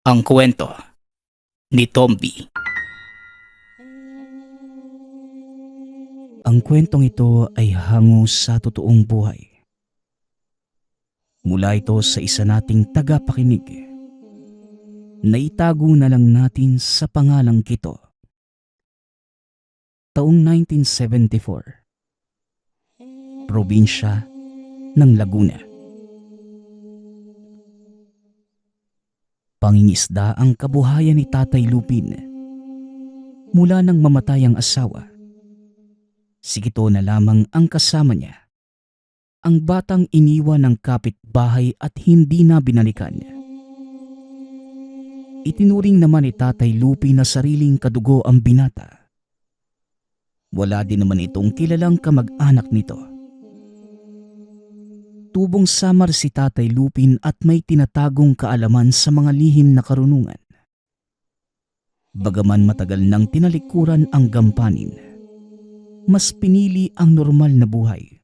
Ang kwento ni Tomby. Ang kwentong ito ay hango sa totoong buhay. Mula ito sa isa nating tagapakinig. Naitago na lang natin sa pangalang Kito. Taong 1974. Probinsya ng Laguna. Pangingisda ang kabuhayan ni Tatay Lupin. Mula nang mamatay ang asawa, si Kito na lamang ang kasama niya. Ang batang iniwan ng kapitbahay at hindi na binalikan. Itinuring naman ni Tatay Lupin na sariling kadugo ang binata. Wala din naman itong kilalang kamag-anak nito. Tubong samar si Tatay Lupin at may tinatagong kaalaman sa mga lihim na karunungan. Bagaman matagal nang tinalikuran ang gampanin, mas pinili ang normal na buhay.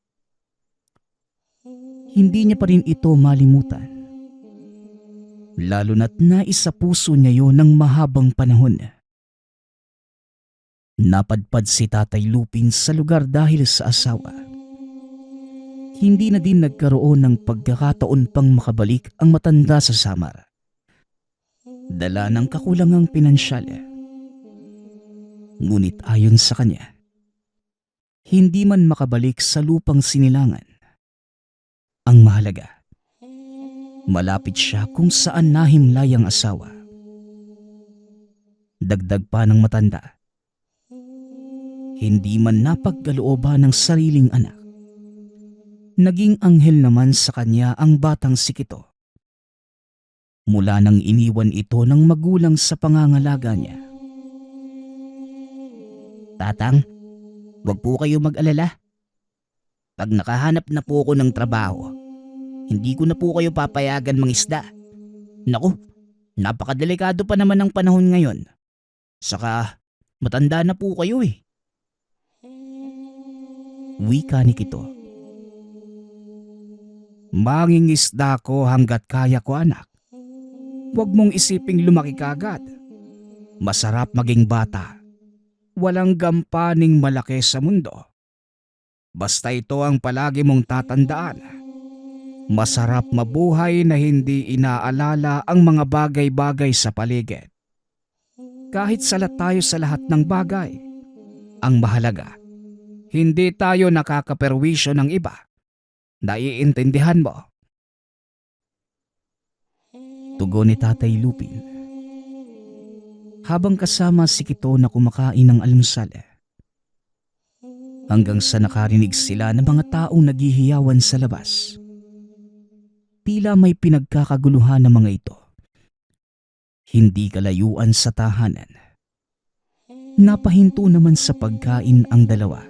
Hindi niya pa rin ito malimutan. Lalo na't naisa puso niya yon ng mahabang panahon. Napadpad si Tatay Lupin sa lugar dahil sa asawa. Hindi na din nagkaroon ng pagkakataon pang makabalik ang matanda sa Samar. Dala ng kakulangang pinansyal. Ngunit ayon sa kanya, hindi man makabalik sa lupang sinilangan. Ang mahalaga, malapit siya kung saan nahimlay ang asawa. Dagdag pa ng matanda, hindi man napagkalooban ng sariling anak. Naging anghel naman sa kanya ang batang si Kito. Mula nang iniwan ito ng magulang sa pangangalaga niya. Tatang, wag po kayo mag-alala. Pag nakahanap na po ako ng trabaho, hindi ko na po kayo papayagan mangisda. Naku, napakadelikado pa naman ang panahon ngayon. Saka, matanda na po kayo eh. Wika ni Kito. Mangingisda ko hanggat kaya ko, anak. Huwag mong isiping lumaki ka agad. Masarap maging bata. Walang gampaning malaki sa mundo. Basta ito ang palagi mong tatandaan. Masarap mabuhay na hindi inaalala ang mga bagay-bagay sa paligid. Kahit salat tayo sa lahat ng bagay, ang mahalaga, hindi tayo nakakaperwisyo ng iba. Naiintindihan mo? Tugon ni Tatay Lupin. Habang kasama si Kito na kumakain ng almusal. Hanggang sa nakarinig sila ng mga taong naghihiyawan sa labas. Tila may pinagkakaguluhan ng mga ito. Hindi kalayuan sa tahanan. Napahinto naman sa pagkain ang dalawa.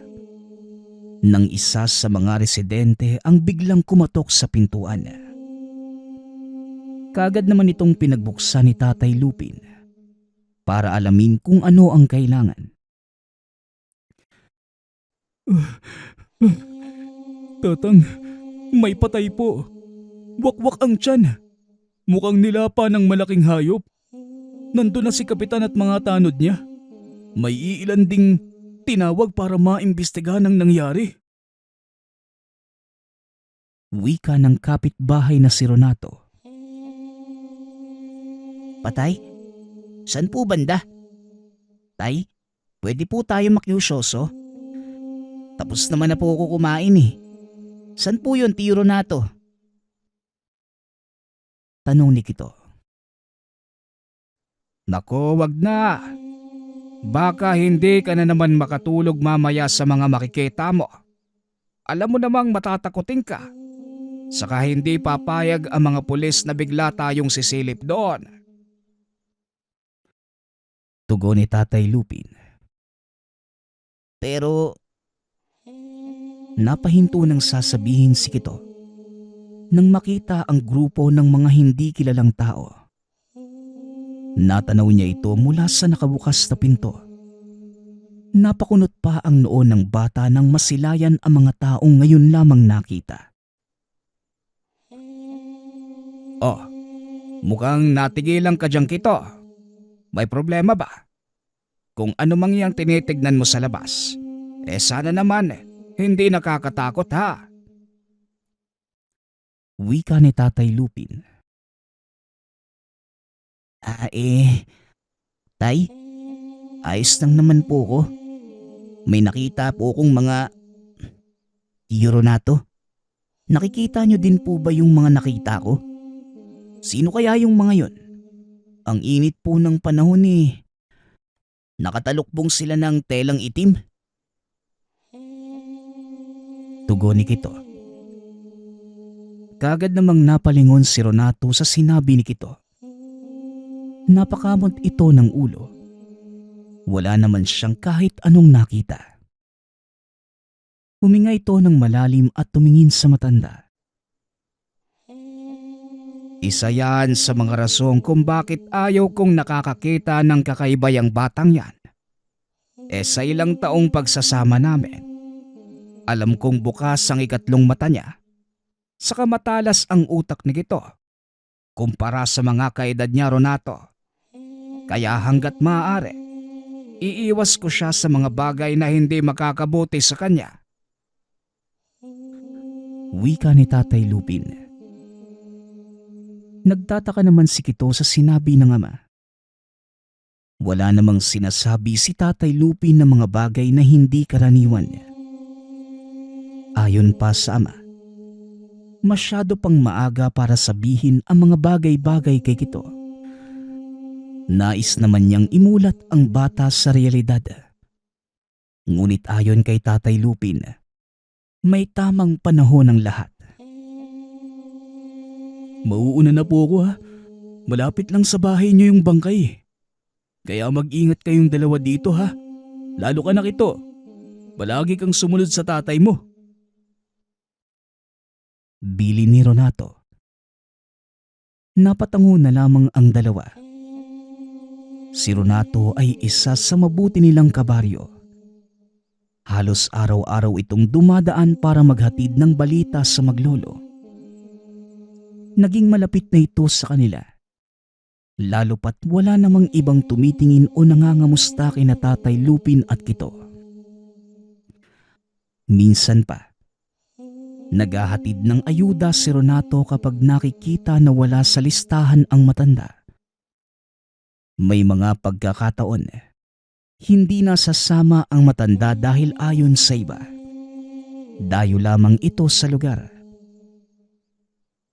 Nang isa sa mga residente ang biglang kumatok sa pintuan. Kaagad naman itong pinagbuksan ni Tatay Lupin para alamin kung ano ang kailangan. Tatang, may patay po. Wakwak ang tiyan. Mukhang nilapa ng malaking hayop. Nandun na si Kapitan at mga tanod niya. May iilan ding tinawag para maimbestigahan ang nangyari. Wika ng kapitbahay na si Renato. Patay? Saan po banda? Tay, pwede po tayo makiusyoso? Tapos naman na po ako kumain eh. Saan po yun, Tiro Nato? Tanong ni Kito. Nako, wag na. Baka hindi ka na naman makatulog mamaya sa mga makikita mo. Alam mo namang matatakotin ka. Saka hindi papayag ang mga pulis na bigla tayong sisilip doon. Tugon ni Tatay Lupin. Pero, Napahinto nang sasabihin si Kito nang makita ang grupo ng mga hindi kilalang tao. Natanaw niya ito mula sa nakabukas na pinto. Napakunot pa ang noo ng bata nang masilayan ang mga taong ngayon lamang nakita. Oh, Mukhang natigilan ka dyan, Kito. May problema ba? Kung ano mang yang tinitignan mo sa labas, sana naman hindi nakakatakot ha. Wika ni Tatay Lupin. Tay, ayos lang naman po ko. May nakita po akong mga Euronato. Nakikita nyo din po ba yung mga nakita ko? Sino kaya yung mga yon? Ang init po ng panahon eh. Nakatalukbong sila ng telang itim. Tugon ni Kito. Kagad namang napalingon si Renato sa sinabi ni Kito. Napakamot ito ng ulo. Wala naman siyang kahit anong nakita. Huminga ito ng malalim at tumingin sa matanda. Isa yan sa mga rason kung bakit ayaw kong nakakakita ng kakaibayang batang yan. Sa ilang taong pagsasama namin, alam kong bukas ang ikatlong mata niya. Saka matalas ang utak ni Kito kumpara sa mga kaedad niya, Renato. Kaya hanggat maaari, iiwas ko siya sa mga bagay na hindi makakabuti sa kanya. Wika ni Tatay Lupin. Nagtataka naman si Kito sa sinabi ng ama. Wala namang sinasabi si Tatay Lupin ng mga bagay na hindi karaniwan. Ayon pa sa ama, masyado pang maaga para sabihin ang mga bagay-bagay kay Kito. Nais naman niyang imulat ang bata sa realidad. Ngunit ayon kay Tatay Lupin, may tamang panahon ng lahat. Mauuna na po ako ha. Malapit lang sa bahay niyo yung bangkay. Kaya mag-ingat kayong dalawa dito ha. Lalo ka na, Kito. Palagi kang sumunod sa tatay mo. Bili ni Renato. Napatango na lamang ang dalawa. Si Renato ay isa sa mabuti nilang kabaryo. Halos araw-araw itong dumadaan para maghatid ng balita sa maglolo. Naging malapit na ito sa kanila. Lalo pat wala namang ibang tumitingin o nangangamusta kina Tatay Lupin at Kito. Minsan pa, naghahatid ng ayuda si Renato kapag nakikita na wala sa listahan ang matanda. May mga pagkakataon, hindi nasasama ang matanda dahil ayon sa iba. Dayo lamang ito sa lugar.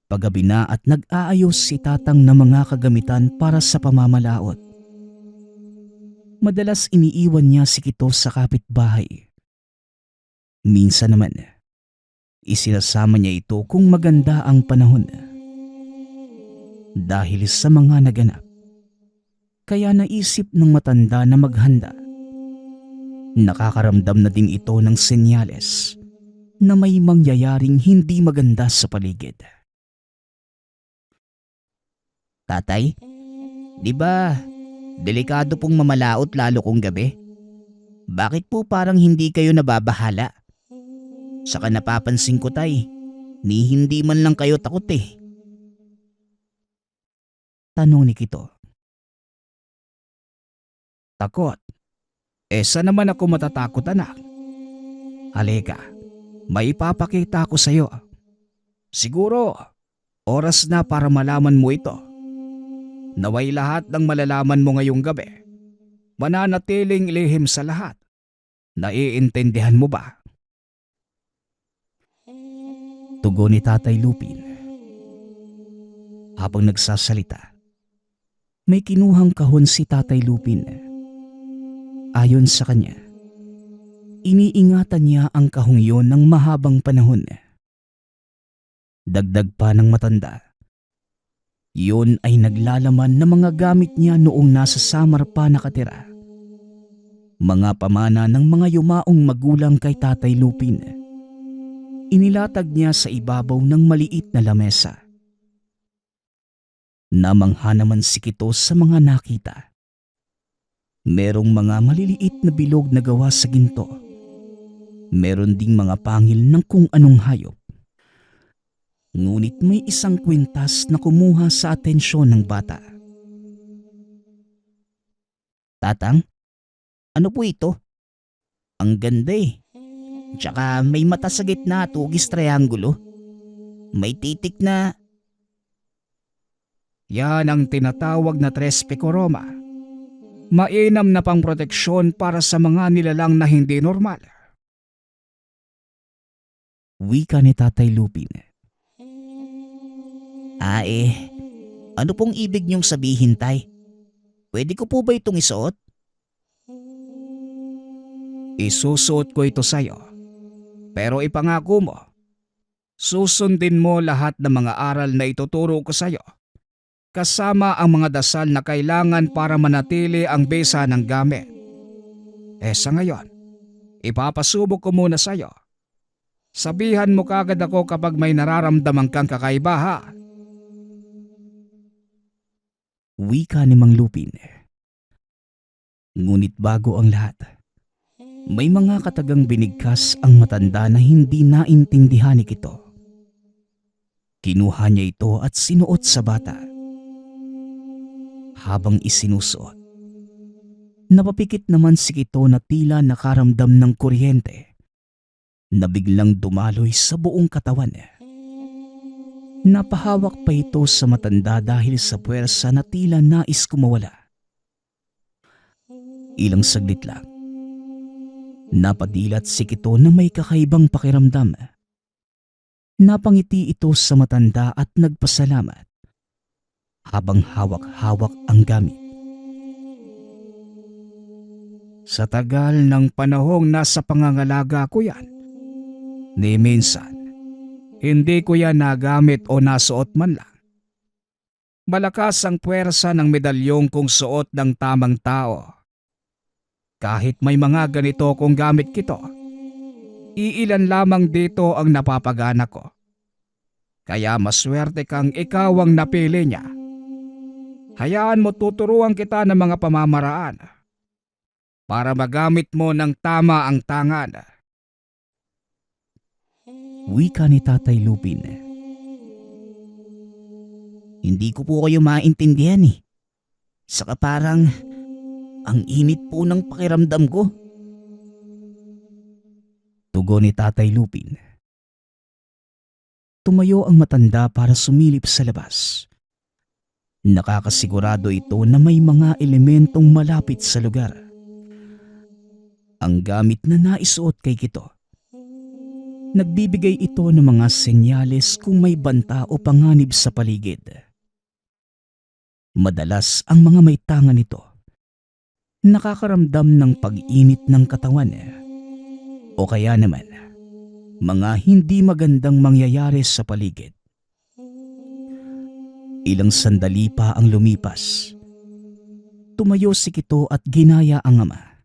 Paggabi na at nag-aayos si tatang ng mga kagamitan para sa pamamalaot. Madalas iniiwan niya si Kito sa kapitbahay. Minsan naman, isinasama niya ito kung maganda ang panahon. Dahil sa mga naganap, kaya naisip ng matanda na maghanda. Nakakaramdam na din ito ng senyales na may mangyayaring hindi maganda sa paligid. Tatay, di ba delikado pong mamalaot lalo kung gabi? Bakit po parang hindi kayo nababahala? Saka napapansin ko, tay, ni hindi man lang kayo takot eh. Tanong ni Kito. Takot? Saan naman ako matatakot, anak? Halika, may ipapakita ko sa'yo. Siguro, oras na para malaman mo ito. Naway lahat ng malalaman mo ngayong gabi, mananatiling lihim sa lahat. Naiintindihan mo ba? Tugon ni Tatay Lupin. Habang nagsasalita, may kinuhang kahon si Tatay Lupin. Ayon sa kanya, iniingatan niya ang kahong iyon ng mahabang panahon. Dagdag pa ng matanda, yun ay naglalaman ng mga gamit niya noong nasa Samar pa nakatira. Mga pamana ng mga yumaong magulang kay Tatay Lupin. Inilatag niya sa ibabaw ng maliit na lamesa. Namangha naman si Kito sa mga nakita. Merong mga maliliit na bilog na gawa sa ginto. Meron ding mga pangil ng kung anong hayop. Ngunit may isang kwintas na kumuha sa atensyon ng bata. Tatang, ano po ito? Ang ganda eh. Tsaka may mata sa gitna, tugis triangulo. May titik na... Yan ang tinatawag na tres pecoroma. Mainam na pang proteksyon para sa mga nilalang na hindi normal. Wika ni Tatay Lupin. Ano pong ibig niyong sabihin, Tay? Pwede ko po ba itong isuot? Isusuot ko ito sa'yo. Pero ipangako mo, susundin mo lahat ng mga aral na ituturo ko sa'yo. Kasama ang mga dasal na kailangan para manatili ang bisa ng gamit. Sa ngayon, ipapasubok ko muna sa'yo. Sabihan mo kagad ako kapag may nararamdaman kang kakaiba, ha? Wika ni Mang Lupin. Ngunit bago ang lahat, may mga katagang binigkas ang matanda na hindi naintindihan ni Kito. Kinuha niya ito at sinuot sa bata. Habang isinusuot, napapikit naman si Kito na tila nakaramdam ng kuryente na biglang dumaloy sa buong katawan. Napahawak pa ito sa matanda dahil sa puwersa na tila nais kumawala. Ilang saglit lang, napadilat si Kito na may kakaibang pakiramdam. Napangiti ito sa matanda at nagpasalamat habang hawak-hawak ang gamit. Sa tagal ng panahong nasa pangangalaga ko yan, ni minsan, hindi ko yan nagamit o nasuot man lang. Malakas ang puwersa ng medalyong kung suot ng tamang tao. Kahit may mga ganito kung gamit kito, iilan lamang dito ang napapagana ko. Kaya maswerte kang ikaw ang napili niya. Hayaan mo, tuturuan kita ng mga pamamaraan para magamit mo ng tama ang tangan. Wika ni Tatay Lupin. Hindi ko po kayo maintindihan eh. Saka parang ang init po ng pakiramdam ko. Tugon ni Tatay Lupin. Tumayo ang matanda para sumilip sa labas. Nakakasigurado ito na may mga elementong malapit sa lugar. Ang gamit na naisuot kay Kito, nagbibigay ito ng mga senyales kung may banta o panganib sa paligid. Madalas ang mga may tangan nito nakakaramdam ng pag-init ng katawan o kaya naman mga hindi magandang mangyayari sa paligid. Ilang sandali pa ang lumipas. Tumayo si Kito at ginaya ang ama.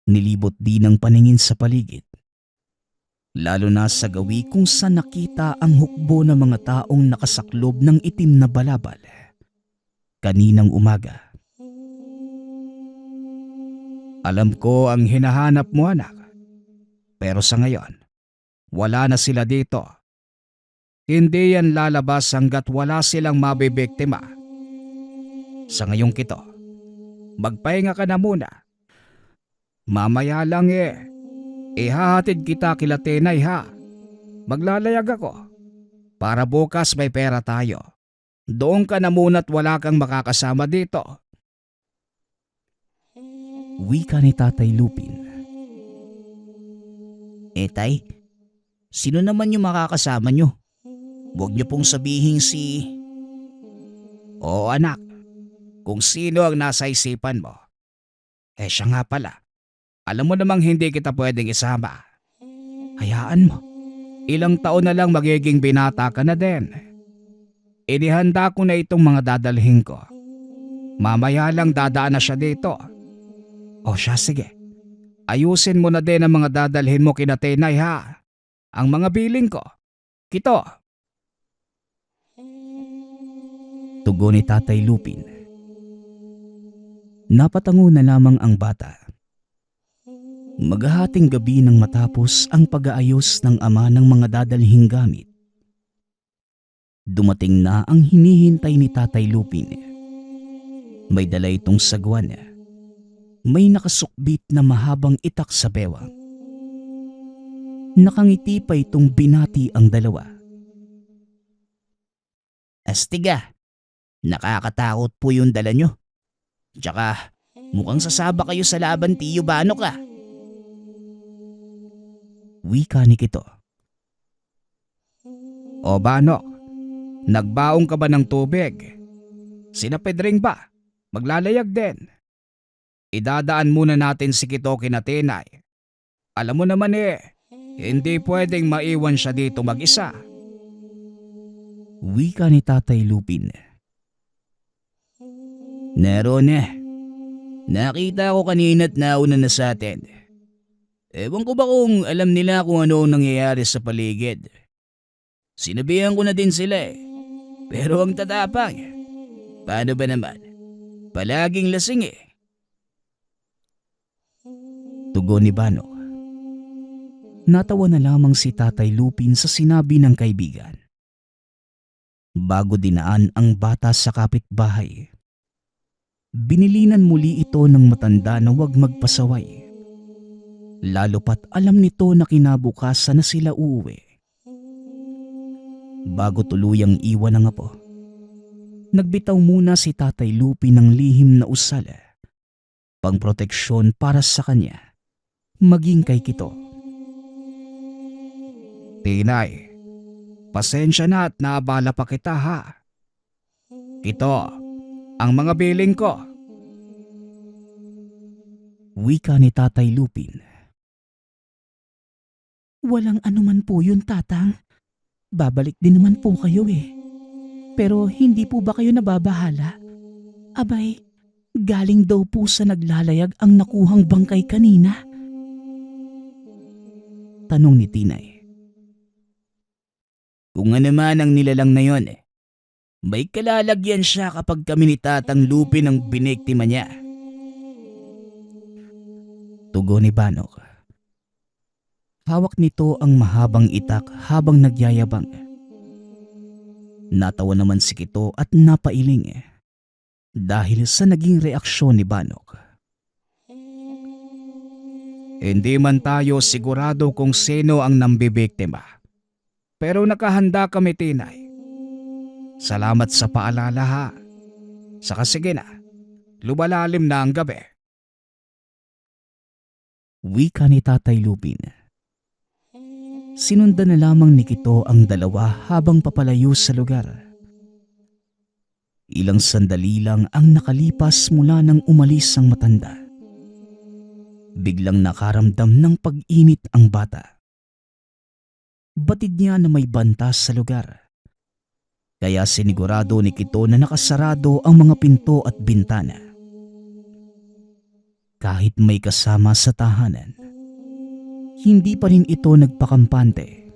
Nilibot din ang paningin sa paligid, lalo na sa gawi kung saan nakita ang hukbo ng mga taong nakasaklob ng itim na balabal kaninang umaga. Alam ko ang hinahanap mo, anak. Pero sa ngayon, wala na sila dito. Hindi yan lalabas hanggat wala silang mabibiktima. Sa ngayong Kito, magpahinga ka na muna. Mamaya lang ihahatid kita kila Tenay, ha. Maglalayag ako para bukas may pera tayo. Doon ka na muna't wala kang makakasama dito. Wika ni Tatay Lupin. Tay, sino naman yung makakasama nyo? Huwag niyo pong sabihin si... Oo, anak, kung sino ang nasa isipan mo. Siya nga pala. Alam mo namang hindi kita pwedeng isama. Hayaan mo. Ilang taon na lang magiging binata ka na din. Inihanda ko na itong mga dadalhin ko. Mamaya lang dadaan na siya dito. O siya, sige. Ayusin mo na din ang mga dadalhin mo kina Tenay, ha. Ang mga biling ko. Kito. Tugon ni Tatay Lupin. Napatango na lamang ang bata. Maghahating gabi nang matapos ang pag-aayos ng ama ng mga dadalhing gamit. Dumating na ang hinihintay ni Tatay Lupin. May dala itong sagwan. May nakasukbit na mahabang itak sa bewang. Nakangiti pa itong binati ang dalawa. Astiga, nakakatakot po yung dala nyo. Tsaka mukhang sasaba kayo sa laban, Tiyo Banok ah. Wika ni Kito. O Banok, nagbaong ka ba ng tubig? Sina Pedring ba? Maglalayag din. Idadaan muna natin si Kito kina Tinay. Alam mo naman hindi pwedeng maiwan siya dito mag-isa. Wika ni Tatay Lupin. Naroon na. Nakita ko kanina't nauna na sa atin. Ewan ko ba kung alam nila kung ano ang nangyayari sa paligid. Sinabihan ko na din sila Pero ang tatapang. Paano ba naman? Palaging lasing Tugon ni Banok. Natawa na lamang si Tatay Lupin sa sinabi ng kaibigan. Bago dinaan ang bata sa kapitbahay, binilinan muli ito ng matanda na huwag magpasaway. Lalo pat alam nito na kinabukasan na sila uuwi. Bago tuluyang iwan ang apo, nagbitaw muna si Tatay Lupin ng lihim na usala, pangproteksyon para sa kanya, maging kay Kito. Tinay, pasensya na at naabala pa kita ha. Kito, ang mga biling ko. Wika ni Tatay Lupin. Walang anuman po yun, Tatang. Babalik din naman po kayo Pero hindi po ba kayo nababahala? Abay, galing daw po sa naglalayag ang nakuhang bangkay kanina. Tanong ni Tinay. Kung ano man ang nilalang na yon may kalalagyan siya kapag kami ni Tatang Lupin ang biniktima niya. Tugon ni Banok. Hawak nito ang mahabang itak habang nagyayabang. Natawa naman si Kito at napailing dahil sa naging reaksyon ni Banok. Hindi man tayo sigurado kung sino ang nambibiktima. Pero nakahanda kami, Tinay. Salamat sa paalala ha. Saka sige na, lumalalim na ang gabi. Wika ni Tatay Lupin. Sinundan na lamang ni Kito ang dalawa habang papalayo sa lugar. Ilang sandali lang ang nakalipas mula nang umalis ang matanda. Biglang nakaramdam ng pag-init ang bata. Batid niya na may banta sa lugar. Kaya sinigurado ni Kito na nakasarado ang mga pinto at bintana. Kahit may kasama sa tahanan, hindi pa rin ito nagpakampante.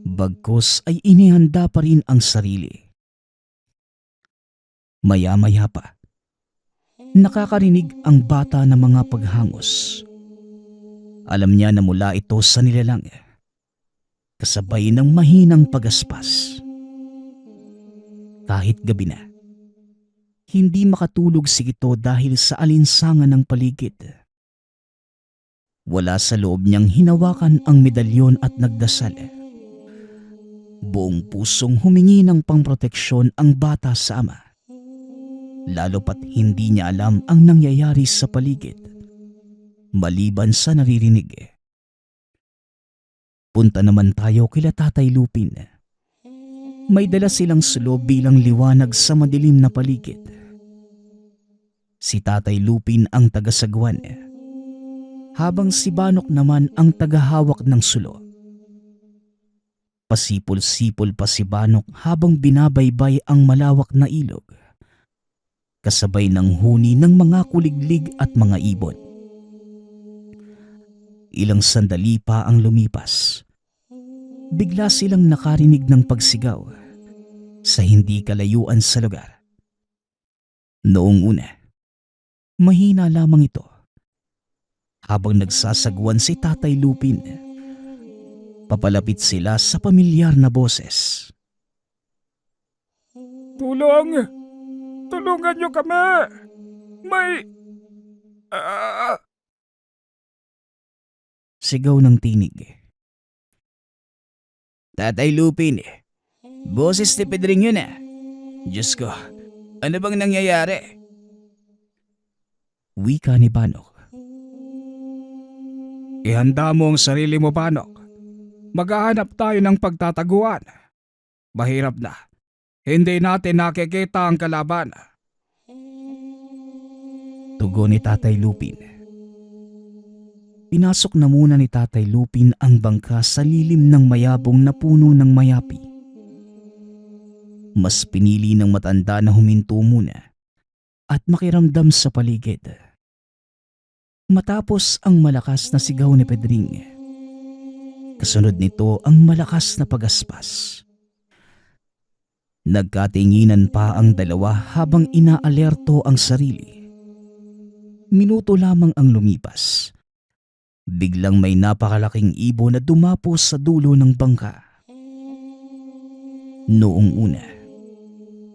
Bagkus ay inihanda pa rin ang sarili. Maya-maya pa, nakakarinig ang bata ng mga paghangos. Alam niya na mula ito sa nilalang, kasabay ng mahinang pagaspas. Kahit gabi na, hindi makatulog si Kito dahil sa alinsangan ng paligid. Wala sa loob niyang hinawakan ang medalyon at nagdasal. Buong pusong humingi ng pangproteksyon ang bata sa ama. Lalo pat hindi niya alam ang nangyayari sa paligid, maliban sa naririnig. Punta naman tayo kila Tatay Lupin. May dala silang sulo bilang liwanag sa madilim na paligid. Si Tatay Lupin ang tagasagwan, habang si Banok naman ang tagahawak ng sulo. Pasipol-sipol pa si Banok habang binabaybay ang malawak na ilog, kasabay ng huni ng mga kuliglig at mga ibon. Ilang sandali pa ang lumipas. Bigla silang nakarinig ng pagsigaw sa hindi kalayuan sa lugar. Noong una, mahina lamang ito. Habang nagsasagwan si Tatay Lupin, papalapit sila sa pamilyar na boses. Tulong! Tulungan niyo kami! May... Ah! Sigaw ng tinig. Tatay Lupin, boses ni Pedring yun ah. Diyos ko, ano bang nangyayari? Wika ni Banok. Ihanda mo ang sarili mo, Banok. Maghahanap tayo ng pagtataguan. Mahirap na. Hindi natin nakikita ang kalaban. Tugon ni Tatay Lupin. Pinasok na muna ni Tatay Lupin ang bangka sa lilim ng mayabong na puno ng mayapi. Mas pinili ng matanda na huminto muna at makiramdam sa paligid. Matapos ang malakas na sigaw ni Pedring, kasunod nito ang malakas na pagaspas. Nagkatinginan pa ang dalawa habang inaalerto ang sarili. Minuto lamang ang lumipas. Biglang may napakalaking ibon na dumapos sa dulo ng bangka. Noong una,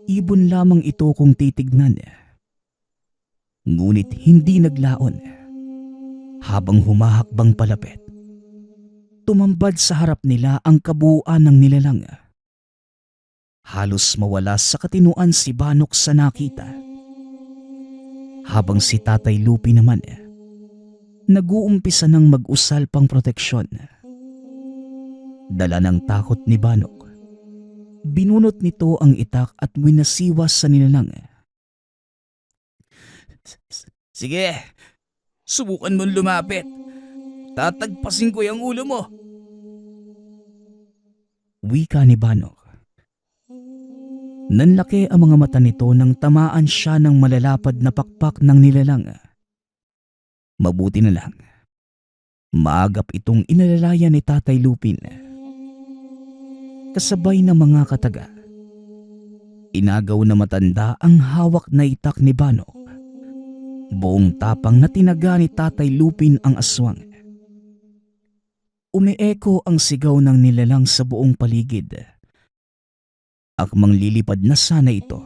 ibon lamang ito kung titignan. Ngunit hindi naglaon. Habang humahakbang palapit, tumambad sa harap nila ang kabuuan ng nilalang. Halos mawala sa katinuan si Banok sa nakita. Habang si Tatay Lupi naman, nag-uumpisa ng mag-usal pang proteksyon. Dala ng takot ni Banok, binunot nito ang itak at winasiwas sa nilalang. Sige, subukan mong lumapit. Tatagpasin ko yung ulo mo. Wika ni Banok. Nanlaki ang mga mata nito nang tamaan siya ng malalapad na pakpak ng nilalang. Mabuti na lang, maagap itong inalalaya ni Tatay Lupin. Kasabay ng mga kataga, inagaw na matanda ang hawak na itak ni Banok. Buong tapang na tinaga ni Tatay Lupin ang aswang. Umieko ang sigaw ng nilalang sa buong paligid. Akmang lilipad na sana ito.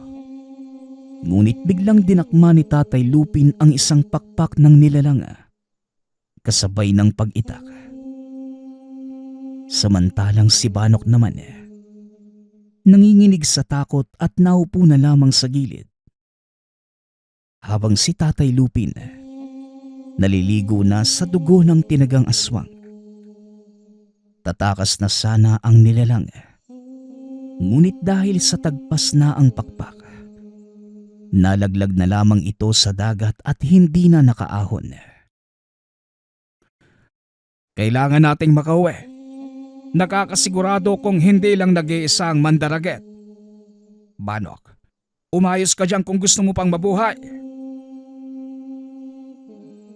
Ngunit biglang dinakma ni Tatay Lupin ang isang pakpak ng nilalang, kasabay ng pag-itak. Samantalang si Banok naman, nanginginig sa takot at naupo na lamang sa gilid. Habang si Tatay Lupin, naliligo na sa dugo ng tinagang aswang. Tatakas na sana ang nilalang. Ngunit dahil sa tagpas na ang pakpak, nalaglag na lamang ito sa dagat at hindi na nakaahon. Kailangan nating makauwi. Nakakasigurado kung hindi lang nag-iisa ang mandaraget. Banok, umayos ka dyan kung gusto mo pang mabuhay.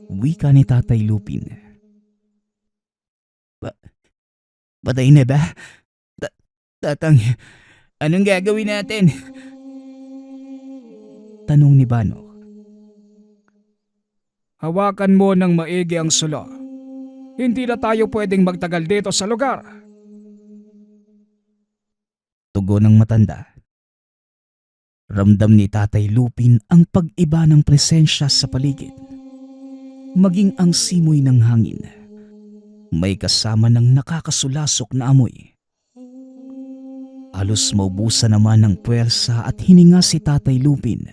Wika ni Tatay Lupin. Patay na ba? Tatang, anong gagawin natin? Tanong ni Banok. Hawakan mo ng maigi ang sulo. Hindi na tayo pwedeng magtagal dito sa lugar. Tugon ng matanda. Ramdam ni Tatay Lupin ang pag-iba ng presensya sa paligid. Maging ang simoy ng hangin. May kasama ng nakakasulasok na amoy. Halos maubusan naman ng puwersa at hininga si Tatay Lupin.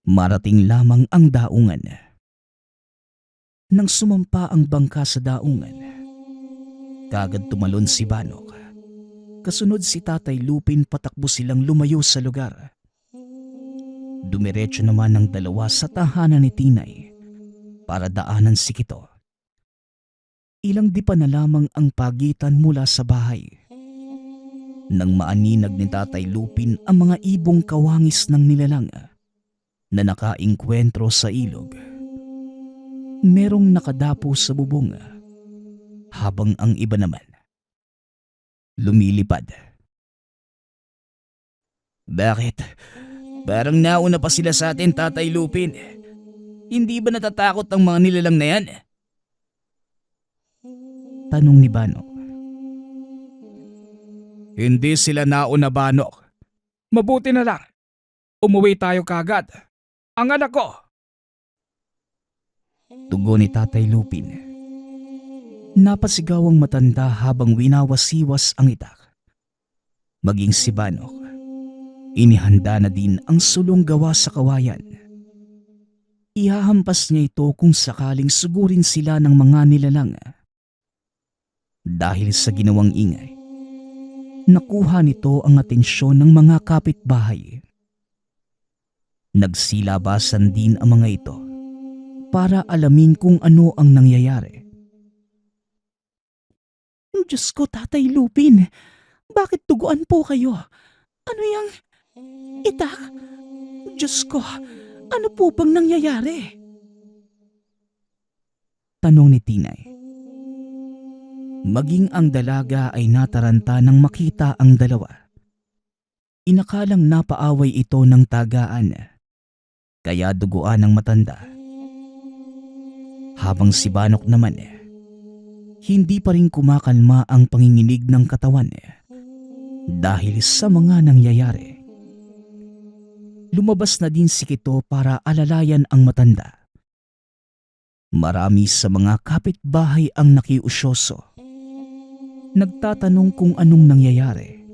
Marating lamang ang daungan. Nang sumampa ang bangka sa daungan, kagad tumalon si Banok. Kasunod si Tatay Lupin, patakbo silang lumayo sa lugar. Dumiretso naman ng dalawa sa tahanan ni Tinay para daanan si Kito. Ilang dipa na lamang ang pagitan mula sa bahay. Nang maaninag ni Tatay Lupin ang mga ibong kawangis ng nilalang na nakainkwentro sa ilog. Merong nakadapo sa bubong, habang ang iba naman lumilipad. Bakit? Parang nauna pa sila sa atin, Tatay Lupin. Hindi ba natatakot ang mga nilalang na yan? Tanong ni Banok. Hindi sila nauna, Banok. Mabuti na lang. Umuwi tayo kagad. Ang anak ko. Tugon ni Tatay Lupin. Napasigaw ang matanda habang winawasiwas ang itak. Maging si Banok, inihanda na din ang sulong gawa sa kawayan. Ihahampas niya ito kung sakaling sugurin sila ng mga nilalang. Dahil sa ginawang ingay, nakuha nito ang atensyon ng mga kapitbahay. Nagsilabasan din ang mga ito para alamin kung ano ang nangyayari. Diyos ko, Tatay Lupin. Bakit tuguan po kayo? Ano yang itak? Diyos ko, ano po bang nangyayari? Tanong ni Tinay. Maging ang dalaga ay nataranta nang makita ang dalawa. Inakalang napaaway ito ng tagaan, kaya duguan ng matanda. Habang si Banok naman, hindi pa rin kumakalma ang panginginig ng katawan dahil sa mga nangyayari. Lumabas na din si Kito para alalayan ang matanda. Marami sa mga kapitbahay ang nakiusyoso. Nagtatanong kung anong nangyayari.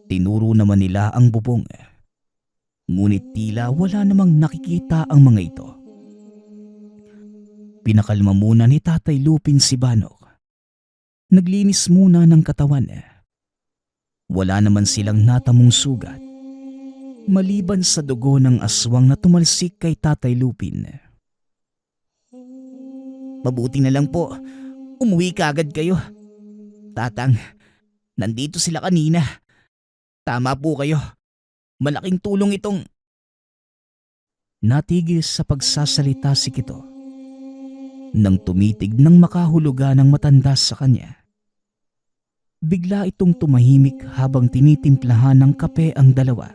Tinuro naman nila ang bubong. Ngunit tila wala namang nakikita ang mga ito. Pinakalma muna ni Tatay Lupin si Banok. Naglinis muna ng katawan. Wala naman silang natamong sugat, maliban sa dugo ng aswang na tumalsik kay Tatay Lupin. Mabuti na lang po. Umuwi kaagad kayo. Tatang, nandito sila kanina. Tama po kayo. Malaking tulong itong... Natigil sa pagsasalita si Kito nang tumitig ng makahulugan ng matanda sa kanya. Bigla itong tumahimik habang tinitimplahan ng kape ang dalawa.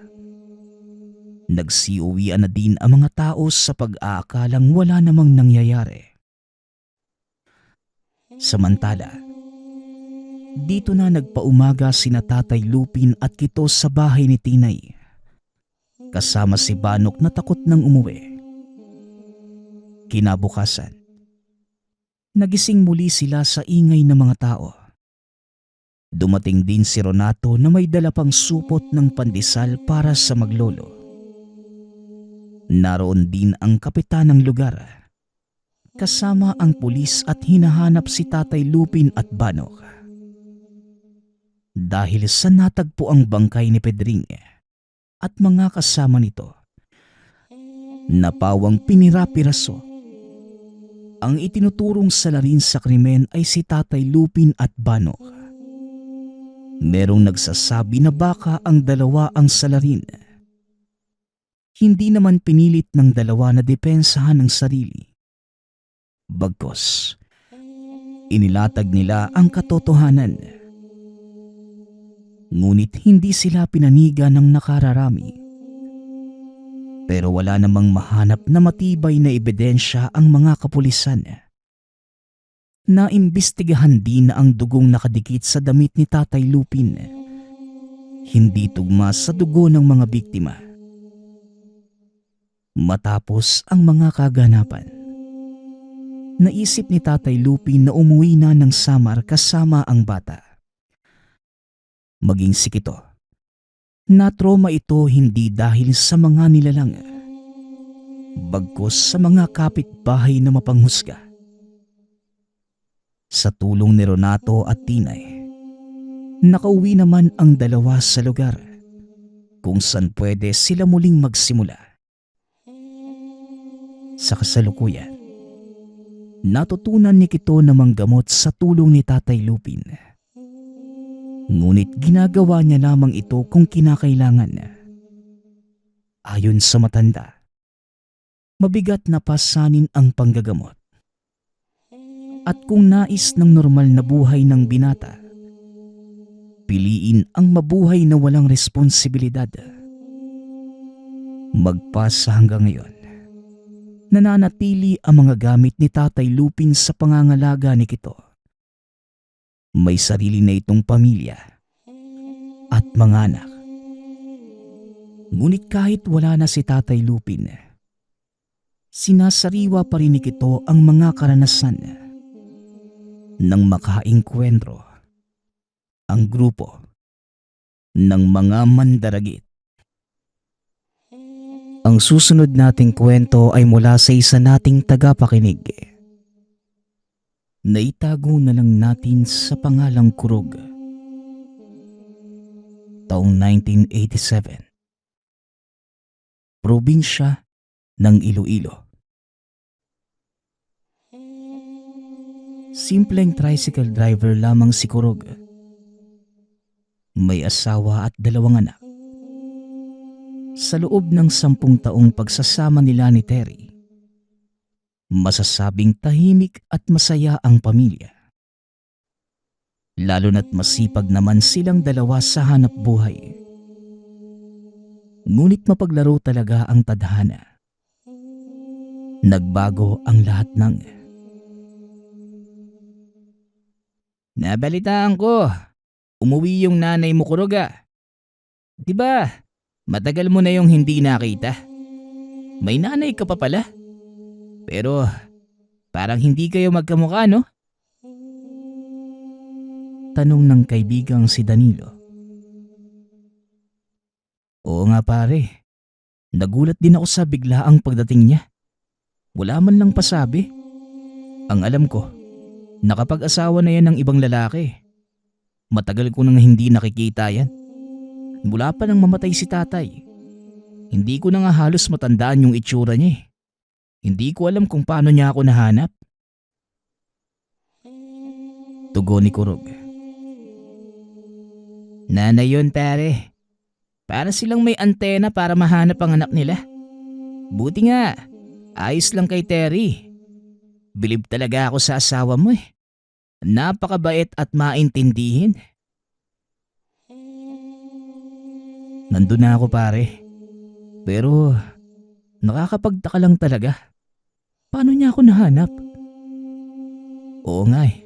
Nagsiuwian na din ang mga tao sa pag-aakalang wala namang nangyayari. Samantala, dito na nagpaumaga sina Tatay Lupin at Kito sa bahay ni Tinay, kasama si Banok na takot nang umuwi. Kinabukasan, nagising muli sila sa ingay ng mga tao. Dumating din si Renato na may dala pang supot ng pandesal para sa maglolo. Naroon din ang kapitan ng lugar, kasama ang pulis at hinahanap si Tatay Lupin at Banok. Dahil sa natagpo ang bangkay ni Pedring at mga kasama nito, napawang pinirapiraso. Ang itinuturong salarin sa krimen ay si Tatay Lupin at Banok. Merong nagsasabi na baka ang dalawa ang salarin. Hindi naman pinilit ng dalawa na depensahan ang sarili. Bagkus, inilatag nila ang katotohanan. Ngunit hindi sila pinaniga ng nakararami. Pero wala namang mahanap na matibay na ebidensya ang mga kapulisan. Naimbestigahan din na ang dugong nakadikit sa damit ni Tatay Lupin hindi tugma sa dugo ng mga biktima. Matapos ang mga kaganapan, naisip ni Tatay Lupin na umuwi na ng Samar kasama ang bata. Maging si Kito, natroma ito hindi dahil sa mga nilalang, bagkus sa mga kapitbahay na mapanghusga. Sa tulong ni Renato at Tinay, nakauwi naman ang dalawa sa lugar kung saan pwede sila muling magsimula. Sa kasalukuyan, natutunan ni Kito na manggamot sa tulong ni Tatay Lupin. Ngunit ginagawa niya lamang ito kung kinakailangan. Ayon sa matanda, mabigat na pasanin ang panggagamot. At kung nais ng normal na buhay ng binata, piliin ang mabuhay na walang responsibilidad. Magpasa hanggang ngayon, nananatili ang mga gamit ni Tatay Lupin sa pangangalaga ni Kito. May sarili na itong pamilya at mga anak Ngunit kahit wala na si Tatay Lupin, sinasariwa pa rin ni Kito ang mga karanasan ng makaengkwentro ang grupo ng mga mandaragit. Ang susunod nating kwento ay mula sa isa nating tagapakinig. Naitago na lang natin sa pangalang Kurog. Taong 1987. Probinsya ng Iloilo. Simpleng tricycle driver lamang si Kurog. May asawa at 2 anak. Sa loob ng 10 taong pagsasama nila ni Terry, masasabing tahimik at masaya ang pamilya. Lalo na't masipag naman silang 2 sa hanap buhay. Ngunit mapaglaro talaga ang tadhana. Nagbago ang lahat ng... Nabalitaan ko, umuwi yung nanay mo, Kurog ah. Diba, matagal mo na yung hindi nakita. May nanay ka pa pala. Pero parang hindi kayo magkamukha, no? Tanong ng kaibigang si Danilo. Oo nga pare, nagulat din ako sa biglaang pagdating niya. Wala man lang pasabi. Ang alam ko, nakapag-asawa na yan ng ibang lalaki. Matagal ko nang hindi nakikita yan. Mula pa nang mamatay si tatay. Hindi ko na nga halos matandaan yung itsura niya eh. Hindi ko alam kung paano niya ako nahanap. Tugon ni Kurog. Nanay yun pare. Para silang may antena para mahanap ang anak nila. Buti nga, ayos lang kay Terry. Bilib talaga ako sa asawa mo eh. Napakabait at maintindihin. Nandun na ako pare. Pero nakakapagtaka lang talaga. Paano niya ako nahanap? Oo nga eh.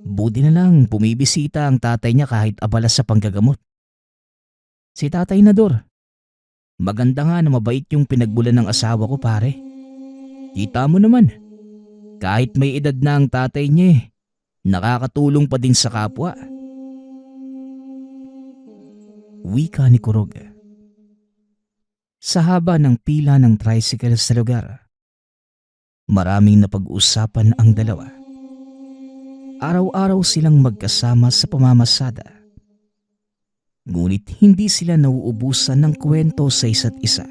Buti na lang bumibisita ang tatay niya kahit abala sa panggagamot. Si Tatay Nador. Maganda nga na mabait yung pinagbulan ng asawa ko pare. Kita mo naman. Kahit may edad na ang tatay niya eh, nakakatulong pa din sa kapwa. Wika ni Kurog. Sa haba ng pila ng tricycle sa lugar, maraming napag-usapan ang 2. Araw-araw silang magkasama sa pamamasada. Ngunit hindi sila nauubusan ng kwento sa isa't isa.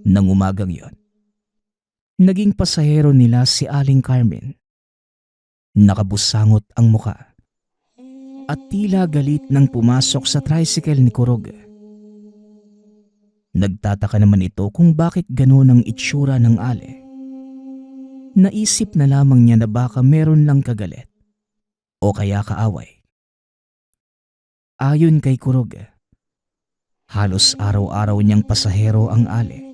Nang umagang yon, naging pasahero nila si Aling Carmen. Nakabusangot ang muka at tila galit nang pumasok sa tricycle ni Kurog. Nagtataka naman ito kung bakit gano'n ang itsura ng Ale. Naisip na lamang niya na baka meron lang kagalit o kaya kaaway. Ayon kay Kurog, halos araw-araw niyang pasahero ang Ale.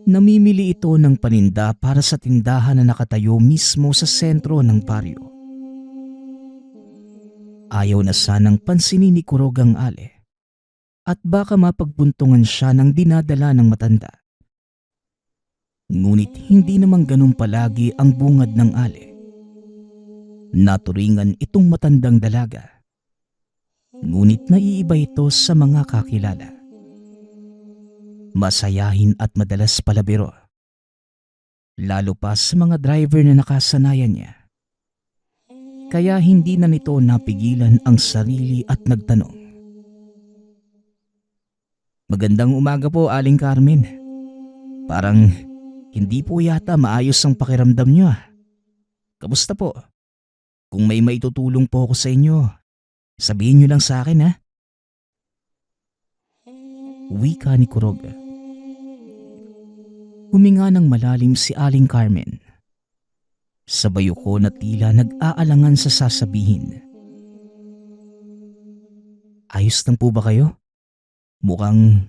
Namimili ito ng paninda para sa tindahan na nakatayo mismo sa sentro ng baryo. Ayaw na sanang pansinin ni Kurog ang Ale at baka mapagbuntungan siya ng dinadala ng matanda. Ngunit hindi naman ganun palagi ang bungad ng Ale. Naturingan itong matandang dalaga. Ngunit naiiba ito sa mga kakilala. Masayahin at madalas palabiro. Lalo pa sa mga driver na nakasanayan niya. Kaya hindi na nito napigilan ang sarili at nagtanong. Magandang umaga po, Aling Carmen. Parang hindi po yata maayos ang pakiramdam niyo ah. Kamusta po? Kung may maitutulong po ako sa inyo, sabihin niyo lang sa akin ha. Wika ni Kurog. Huminga ng malalim si Aling Carmen. Sabay ko na tila nag-aalangan sa sasabihin. Ayos lang po ba kayo? Mukhang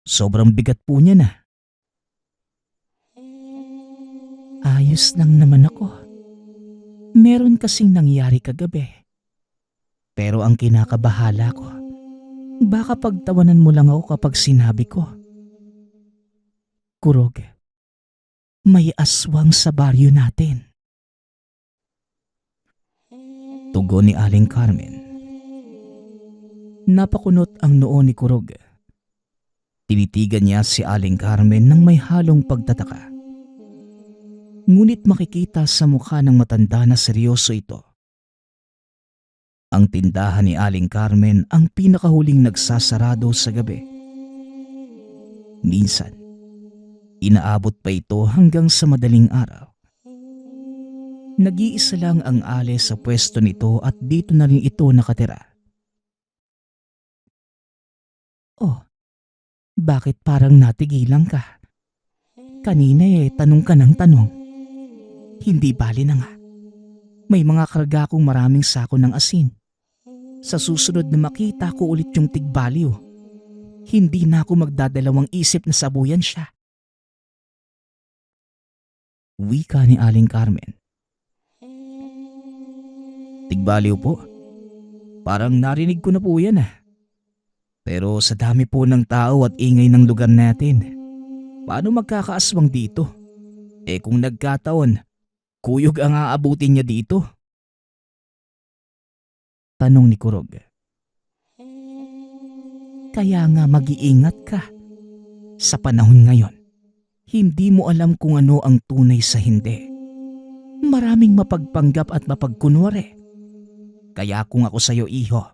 sobrang bigat po niya na. Ayos lang naman ako. Meron kasing nangyari kagabi. Pero ang kinakabahala ko, Baka pagtawanan mo lang ako kapag sinabi ko. Kurog, may aswang sa baryo natin. Tugon ni Aling Carmen. Napakunot ang noo ni Kurog. Tinitigan niya si Aling Carmen ng may halong pagtataka. Ngunit makikita sa mukha ng matanda na seryoso ito. Ang tindahan ni Aling Carmen ang pinakahuling nagsasarado sa gabi. Minsan, inaabot pa ito hanggang sa madaling araw. Nag-iisa lang ang Ale sa pwesto nito at dito na rin ito nakatira. Oh, bakit parang natigilan ka? Kanina tanong ka ng tanong. Hindi bali na nga. May mga karga akong maraming sako ng asin. Sa susunod na makita ko ulit yung tigbaliw, hindi na ako magdadalawang isip na sabuyan siya. Wika ni Aling Carmen. Tigbaliw po? Parang narinig ko na po yan . Pero sa dami po ng tao at ingay ng lugar natin, paano magkakaaswang dito? Kung nagkataon, kuyog ang aabutin niya dito. Tanong ni Kurog. Kaya nga mag-iingat ka. Sa panahon ngayon, hindi mo alam kung ano ang tunay sa hindi. Maraming mapagpanggap at mapagkunwari. Kaya kung ako sa'yo, iho,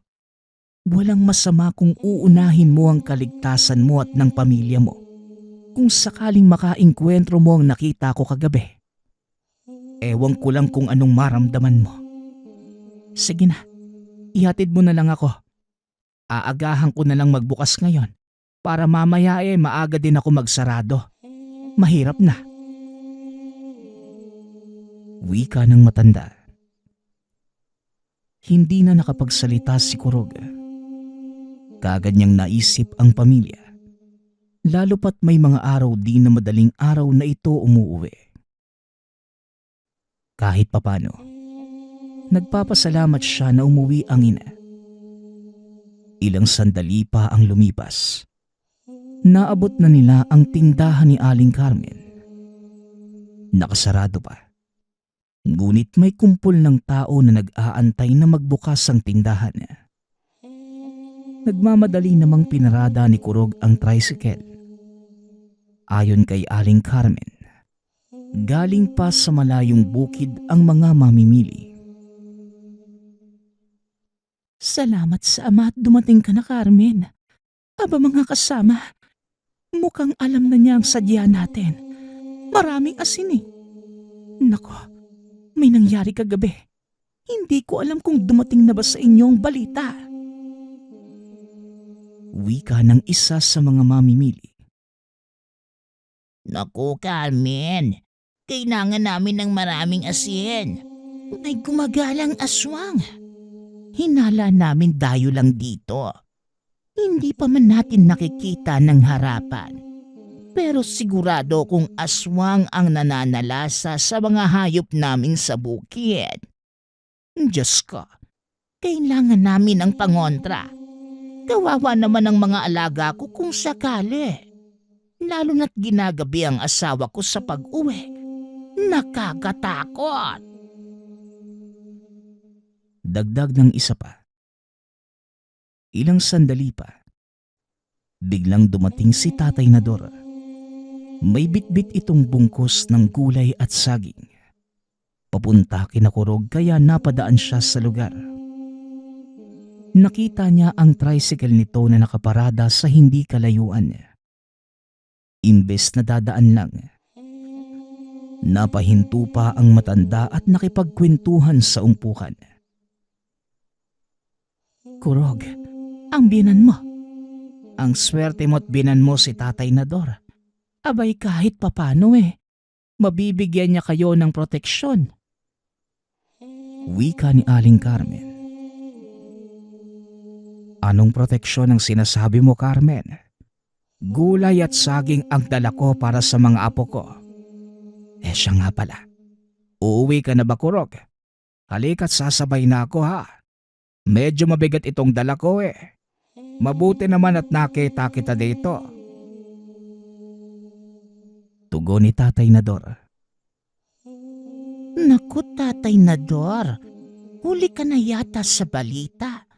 walang masama kung uunahin mo ang kaligtasan mo at ng pamilya mo. Kung sakaling makaengkwentro mo ang nakita ko kagabi, ewan ko lang kung anong maramdaman mo. Sige na, ihatid mo na lang ako. Aagahan ko na lang magbukas ngayon para mamaya maaga din ako magsarado. Mahirap na. Wika ng matanda. Hindi na nakapagsalita si Kurog. Kaagad niyang naisip ang pamilya. Lalo pat may mga araw din na madaling araw na ito umuuwi. Kahit papano, nagpapasalamat siya na umuwi ang ina. Ilang sandali pa ang lumipas. Naabot na nila ang tindahan ni Aling Carmen. Nakasarado pa. Ngunit may kumpol ng tao na nag-aantay na magbukas ang tindahan. Nagmamadali namang pinarada ni Kurog ang tricycle. Ayon kay Aling Carmen, galing pa sa malayong bukid ang mga mamimili. Salamat sa Ama at dumating ka na, Carmen. Aba mga kasama, mukhang alam na niya ang sadya natin. Maraming asin . Nako, may nangyari kagabi. Hindi ko alam kung dumating na ba sa inyong balita. Wika ng isa sa mga mamimili. Naku, Carmen, kailangan namin ng maraming asin. May gumagalang aswang. Hinala namin dayo lang dito. Hindi pa man natin nakikita ng harapan. Pero sigurado kung aswang ang nananalasa sa mga hayop naming sa bukid. Diyos ko, kailangan namin ng pangontra. Kawawa naman ang mga alaga ko kung sakali. Lalo na't ginagabi ang asawa ko sa pag-uwi. Nakakatakot. Dagdag ng isa pa. Ilang sandali pa. Biglang dumating si Tatay Nador. May bitbit itong bungkus ng gulay at saging. Papunta kina Kurog kaya napadaan siya sa lugar. Nakita niya ang tricycle nito na nakaparada sa hindi kalayuan. Imbes na dadaan lang, napahinto pa ang matanda at nakipagkwentuhan sa umpukan. Kurog, ang binan mo. Ang swerte mo't binan mo si Tatay Nador. Abay kahit papano mabibigyan niya kayo ng proteksyon. Wika ni Aling Carmen. Anong proteksyon ang sinasabi mo, Carmen? Gulay at saging ang dala ko para sa mga apo ko. Siya nga pala. Uuwi ka na ba, Kurog? Halika't sasabay na ako, ha? Medyo mabigat itong dala ko . Mabuti naman at nakita kita dito. Tugon ni Tatay Nador. Naku, Tatay Nador, huli ka na yata sa balita.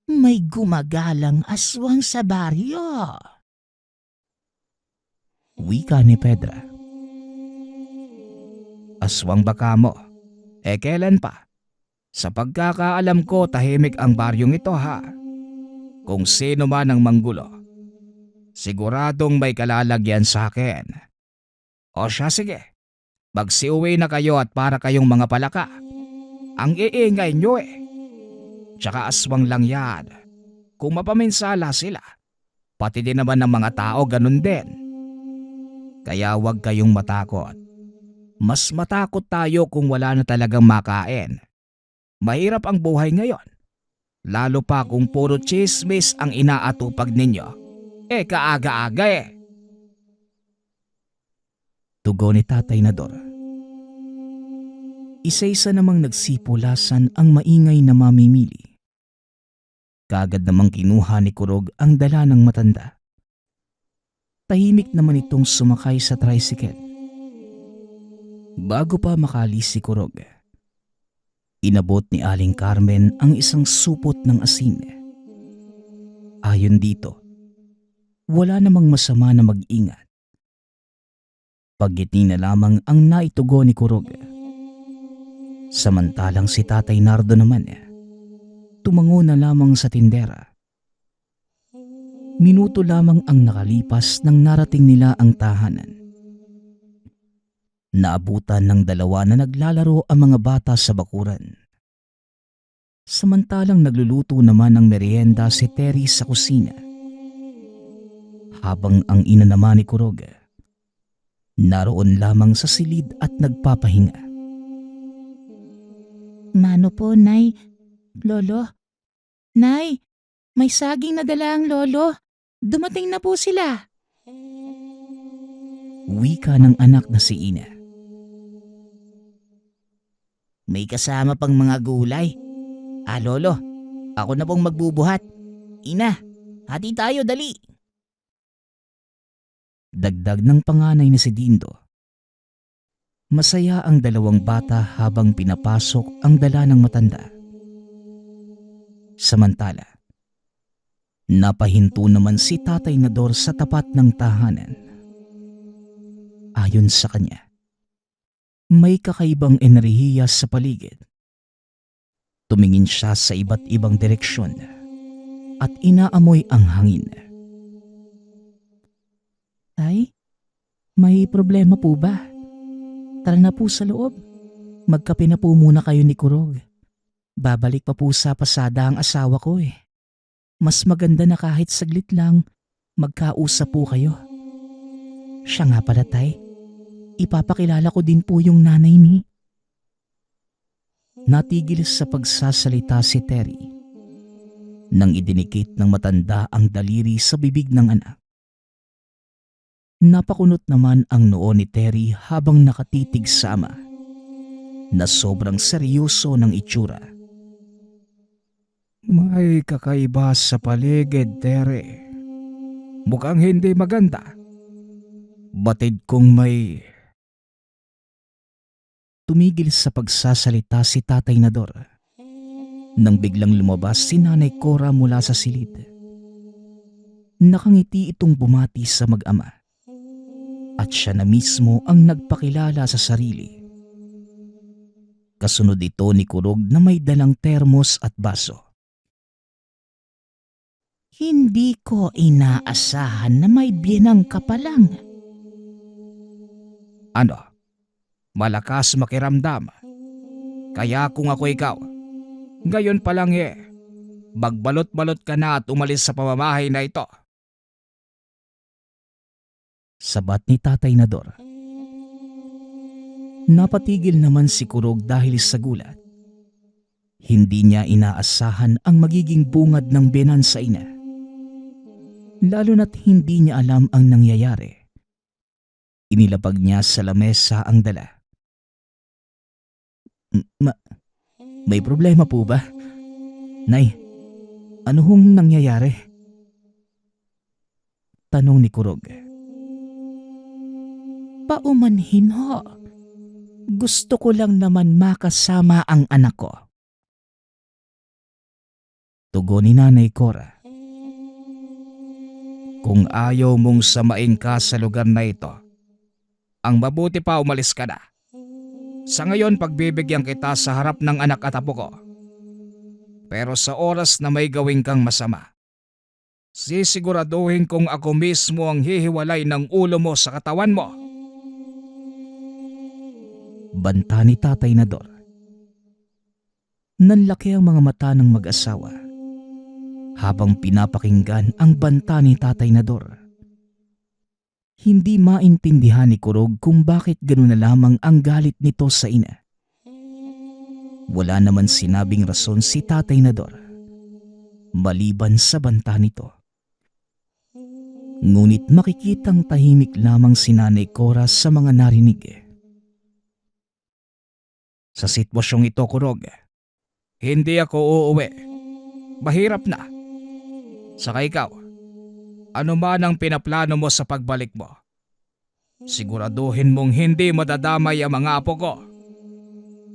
May gumagalang aswang sa baryo. Wika ni Pedra. Aswang baka mo. Kailan pa? Sa pagkakaalam ko, tahimik ang baryong ito ha. Kung sino man ang manggulo, siguradong may kalalagyan sa akin. O siya, sige. Magsiuwi na kayo at para kayong mga palaka. Ang iingay nyo eh. Tsaka aswang lang yan. Kung mapaminsala sila, pati din naman ng mga tao ganun din. Kaya huwag kayong matakot. Mas matakot tayo kung wala na talagang makain. Mahirap ang buhay ngayon. Lalo pa kung puro chismis ang inaatupag ninyo. Kaaga-aga eh. Tugon ni Tatay Nador. Isa-isa namang nagsipulasan ang maingay na mamimili. Kaagad namang kinuha ni Kurog ang dala ng matanda. Tahimik naman itong sumakay sa tricycle. Bago pa makalis si Kurog, inabot ni Aling Carmen ang isang supot ng asin. Ayon dito, wala namang masama na mag-ingat. Paggiti na lamang ang naitugo ni Kurog. Samantalang si Tatay Nardo naman, tumango na lamang sa tindera. Minuto lamang ang nakalipas nang narating nila ang tahanan. Naabutan ng dalawa na naglalaro ang mga bata sa bakuran. Samantalang nagluluto naman ng merienda si Terry sa kusina. Habang ang ina naman ni Kurog, naroon lamang sa silid at nagpapahinga. Mano po, Nay? Lolo? Nay, may saging na dala ang lolo. Dumating na po sila. Wika ng anak na si Ina. May kasama pang mga gulay. Lolo, ako na pong magbubuhat. Ina, hati tayo, dali. Dagdag ng panganay na si Dindo. Masaya ang dalawang bata habang pinapasok ang dala ng matanda. Samantala, napahinto naman si Tatay Nador sa tapat ng tahanan. Ayon sa kanya, may kakaibang enerhiya sa paligid. Tumingin siya sa iba't ibang direksyon at inaamoy ang hangin. Tay, may problema po ba? Tara na po sa loob. Magkape na po muna kayo ni Kurog. Babalik pa po sa pasada ang asawa ko eh. Mas maganda na kahit saglit lang, magkausap po kayo. Siya nga pala, Tay. Ipapakilala ko din po yung nanay ni. Natigil sa pagsasalita si Terry nang idinikit ng matanda ang daliri sa bibig ng anak. Napakunot naman ang noo ni Terry habang nakatitig sa ama na sobrang seryoso ng itsura. May kakaiba sa paligid, Tere. Mukhang hindi maganda. Batid kong may... Tumigil sa pagsasalita si Tatay Nador nang biglang lumabas si Nanay Cora mula sa silid. Nakangiti itong bumati sa mag-ama at siya na mismo ang nagpakilala sa sarili. Kasunod ito ni Kurog na may dalang termos at baso. Hindi ko inaasahan na may biyenang ka pa lang. Ano? Malakas makiramdam. Kaya kung ako ikaw, ngayon pa lang magbalot-balot ka na at umalis sa pamamahay na ito. Sabat ni Tatay Nador. Napatigil naman si Kurog dahil sa gulat. Hindi niya inaasahan ang magiging bungad ng biyenan sa ina. Lalo na't hindi niya alam ang nangyayari. Inilapag niya sa lamesa ang dala. May problema po ba? Nay, ano hong nangyayari? Tanong ni Kurog. Paumanhin ho. Gusto ko lang naman makasama ang anak ko. Tugon ni Nanay Cora. Kung ayaw mong samain ka sa lugar na ito, ang mabuti pa umalis ka na. Sa ngayon pagbibigyan kita sa harap ng anak at apo ko. Pero sa oras na may gawin kang masama, sisiguraduhin kong ako mismo ang hihiwalay ng ulo mo sa katawan mo. Banta ni Tatay Nador. Nanlaki ang mga mata ng mag-asawa habang pinapakinggan ang banta ni Tatay Nador. Hindi maintindihan ni Kurog kung bakit gano'n na lamang ang galit nito sa ina. Wala naman sinabing rason si Tatay Nador maliban sa banta nito. Ngunit makikitang tahimik lamang si Nanay Cora sa mga narinig. Sa sitwasyong ito, Kurog, hindi ako uuwi. Mahirap na. Saka ikaw, ano man ang pinaplano mo sa pagbalik mo, siguraduhin mong hindi madadamay ang mga apo ko.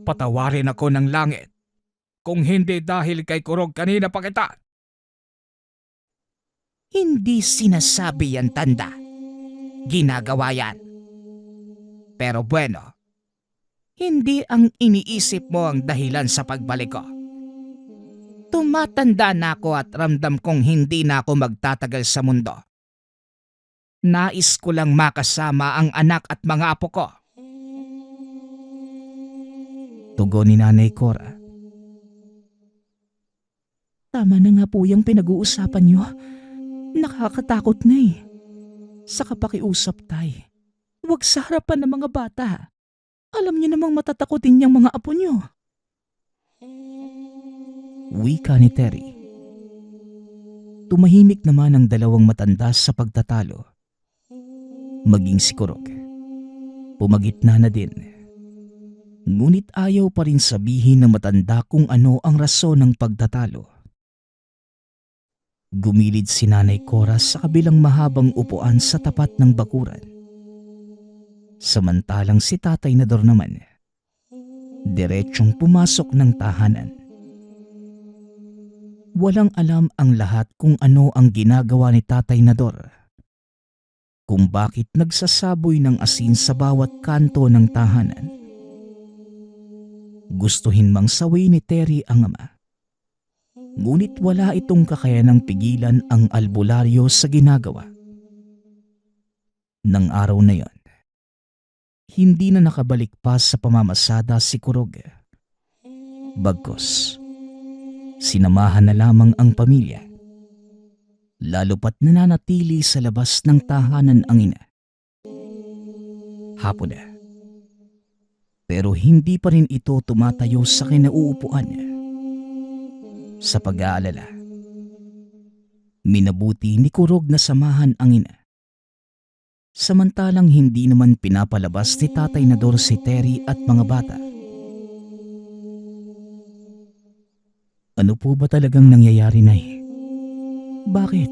Patawarin ako ng langit kung hindi dahil kay Kurog kanina pa kita. Hindi sinasabi yan, tanda. Ginagawa yan. Pero bueno, hindi ang iniisip mo ang dahilan sa pagbalik ko. Tumatanda na ako at ramdam kong hindi na ako magtatagal sa mundo. Nais ko lang makasama ang anak at mga apo ko. Tugon ni Nanay Cora. Tama na nga po yung pinag-uusapan nyo. Nakakatakot na eh. Sa kapakiusap, tay. Huwag sa harapan ng mga bata. Alam niyo namang matatakotin niyang mga apo niyo. Wika ni Terry. Tumahimik naman ang dalawang matanda sa pagtatalo. Maging si Kurog. Pumagitna na din. Ngunit ayaw pa rin sabihin ng matanda kung ano ang rason ng pagtatalo. Gumilid si Nanay Cora sa kabilang mahabang upuan sa tapat ng bakuran. Samantalang si Tatay Nador naman, diretsong pumasok ng tahanan. Walang alam ang lahat kung ano ang ginagawa ni Tatay Nador. Kung bakit nagsasaboy ng asin sa bawat kanto ng tahanan. Gustuhin mang sawi ni Terry ang ama. Ngunit wala itong kakayanang pigilan ang albularyo sa ginagawa. Nang araw na yon, hindi na nakabalik pa sa pamamasada si Kurog. Bagkus, sinamahan na lamang ang pamilya. Lalo pat nananatili sa labas ng tahanan ang ina. Hapon na. Pero hindi pa rin ito tumatayo sa kinauupuan niya. Sa pag-aalala, minabuti ni Kurog na samahan ang ina. Samantalang hindi naman pinapalabas ni Tatay Nador si Terry at mga bata. Ano po ba talagang nangyayari, Nay? Bakit?